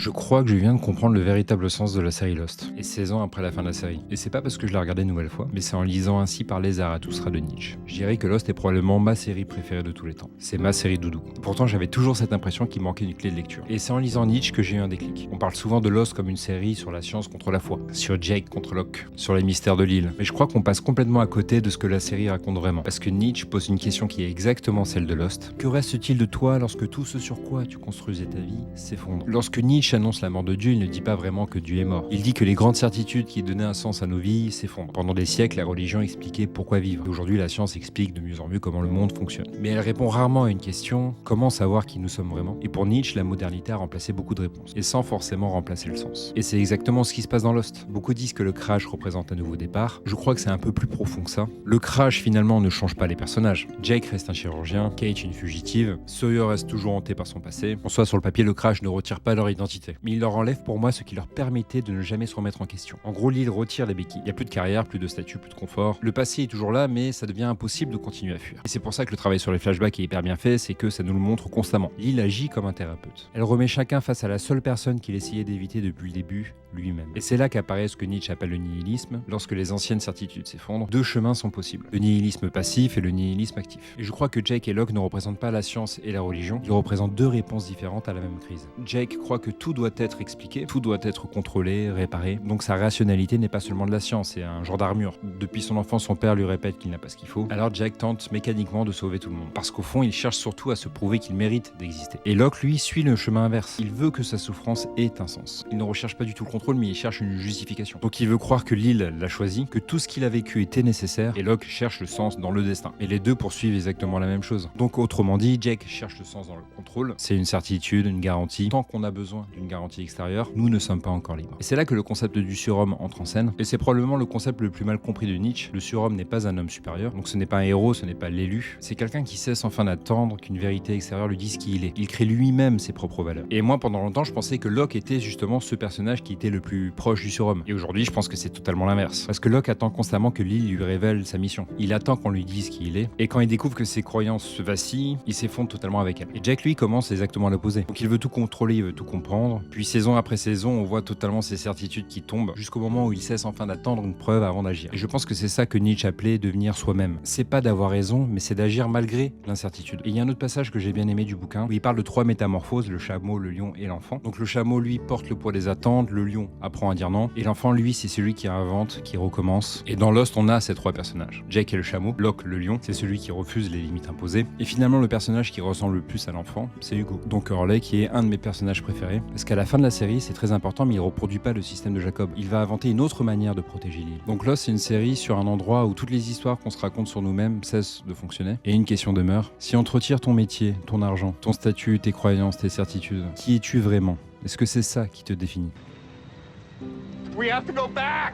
Je crois que je viens de comprendre le véritable sens de la série Lost, et 16 ans après la fin de la série. Et c'est pas parce que je l'ai regardée une nouvelle fois, mais c'est en lisant Ainsi parlait Zarathustra de Nietzsche. Je dirais que Lost est probablement ma série préférée de tous les temps. C'est ma série doudou. Pourtant, j'avais toujours cette impression qu'il manquait une clé de lecture. Et c'est en lisant Nietzsche que j'ai eu un déclic. On parle souvent de Lost comme une série sur la science contre la foi, sur Jake contre Locke, sur les mystères de l'île. Mais je crois qu'on passe complètement à côté de ce que la série raconte vraiment. Parce que Nietzsche pose une question qui est exactement celle de Lost. Que reste-t-il de toi lorsque tout ce sur quoi tu construisais ta vie s'effondre? Lorsque Nietzsche annonce la mort de Dieu, il ne dit pas vraiment que Dieu est mort. Il dit que les grandes certitudes qui donnaient un sens à nos vies s'effondrent. Pendant des siècles, la religion expliquait pourquoi vivre. Et aujourd'hui, la science explique de mieux en mieux comment le monde fonctionne. Mais elle répond rarement à une question, comment savoir qui nous sommes vraiment? Et pour Nietzsche, la modernité a remplacé beaucoup de réponses, et sans forcément remplacer le sens. Et c'est exactement ce qui se passe dans Lost. Beaucoup disent que le crash représente un nouveau départ. Je crois que c'est un peu plus profond que ça. Le crash, finalement, ne change pas les personnages. Jake reste un chirurgien, Kate une fugitive, Sawyer reste toujours hanté par son passé. En soi, sur le papier, le crash ne retire pas leur identité. Mais il leur enlève pour moi ce qui leur permettait de ne jamais se remettre en question. En gros, l'île retire les béquilles. Il n'y a plus de carrière, plus de statut, plus de confort. Le passé est toujours là, mais ça devient impossible de continuer à fuir. Et c'est pour ça que le travail sur les flashbacks est hyper bien fait, c'est que ça nous le montre constamment. L'île agit comme un thérapeute. Elle remet chacun face à la seule personne qu'il essayait d'éviter depuis le début, lui-même. Et c'est là qu'apparaît ce que Nietzsche appelle le nihilisme. Lorsque les anciennes certitudes s'effondrent, deux chemins sont possibles. Le nihilisme passif et le nihilisme actif. Et je crois que Jake et Locke ne représentent pas la science et la religion, ils représentent deux réponses différentes à la même crise. Jake croit que tout doit être expliqué, tout doit être contrôlé, réparé. Donc sa rationalité n'est pas seulement de la science, c'est un genre d'armure. Depuis son enfance, son père lui répète qu'il n'a pas ce qu'il faut. Alors Jake tente mécaniquement de sauver tout le monde. Parce qu'au fond, il cherche surtout à se prouver qu'il mérite d'exister. Et Locke, lui, suit le chemin inverse. Il veut que sa souffrance ait un sens. Il ne recherche pas du tout le contrôle, mais il cherche une justification. Donc il veut croire que l'île l'a choisi, que tout ce qu'il a vécu était nécessaire, et Locke cherche le sens dans le destin. Et les deux poursuivent exactement la même chose. Donc autrement dit, Jake cherche le sens dans le contrôle. C'est une certitude, une garantie. Tant qu'on a besoin d'une garantie extérieure, nous ne sommes pas encore libres. Et c'est là que le concept du surhomme entre en scène. Et c'est probablement le concept le plus mal compris de Nietzsche. Le surhomme n'est pas un homme supérieur. Donc ce n'est pas un héros, ce n'est pas l'élu. C'est quelqu'un qui cesse enfin d'attendre qu'une vérité extérieure lui dise qui il est. Il crée lui-même ses propres valeurs. Et moi, pendant longtemps, je pensais que Locke était justement ce personnage qui était le plus proche du surhomme. Et aujourd'hui, je pense que c'est totalement l'inverse. Parce que Locke attend constamment que l'île lui révèle sa mission. Il attend qu'on lui dise qui il est. Et quand il découvre que ses croyances vacillent, il s'effondre totalement avec elle. Et Jake, lui, commence exactement à l'opposé. Donc il veut tout contrôler, il veut tout comprendre. Puis saison après saison, on voit totalement ses certitudes qui tombent, jusqu'au moment où il cesse enfin d'attendre une preuve avant d'agir. Et je pense que c'est ça que Nietzsche appelait devenir soi-même. C'est pas d'avoir raison, mais c'est d'agir malgré l'incertitude. Et il y a un autre passage que j'ai bien aimé du bouquin, où il parle de trois métamorphoses, le chameau, le lion et l'enfant. Donc le chameau, lui, porte le poids des attentes, le lion apprend à dire non, et l'enfant, lui, c'est celui qui invente, qui recommence. Et dans Lost, on a ces trois personnages. Jake est le chameau, Locke le lion, c'est celui qui refuse les limites imposées. Et finalement, le personnage qui ressemble le plus à l'enfant, c'est Hugo. Donc Hurley, qui est un de mes personnages préférés. Parce qu'à la fin de la série, c'est très important, mais il reproduit pas le système de Jacob. Il va inventer une autre manière de protéger l'île. Donc Lost, c'est une série sur un endroit où toutes les histoires qu'on se raconte sur nous-mêmes cessent de fonctionner. Et une question demeure. Si on te retire ton métier, ton argent, ton statut, tes croyances, tes certitudes, qui es-tu vraiment? Est-ce que c'est ça qui te définit? We have to go back!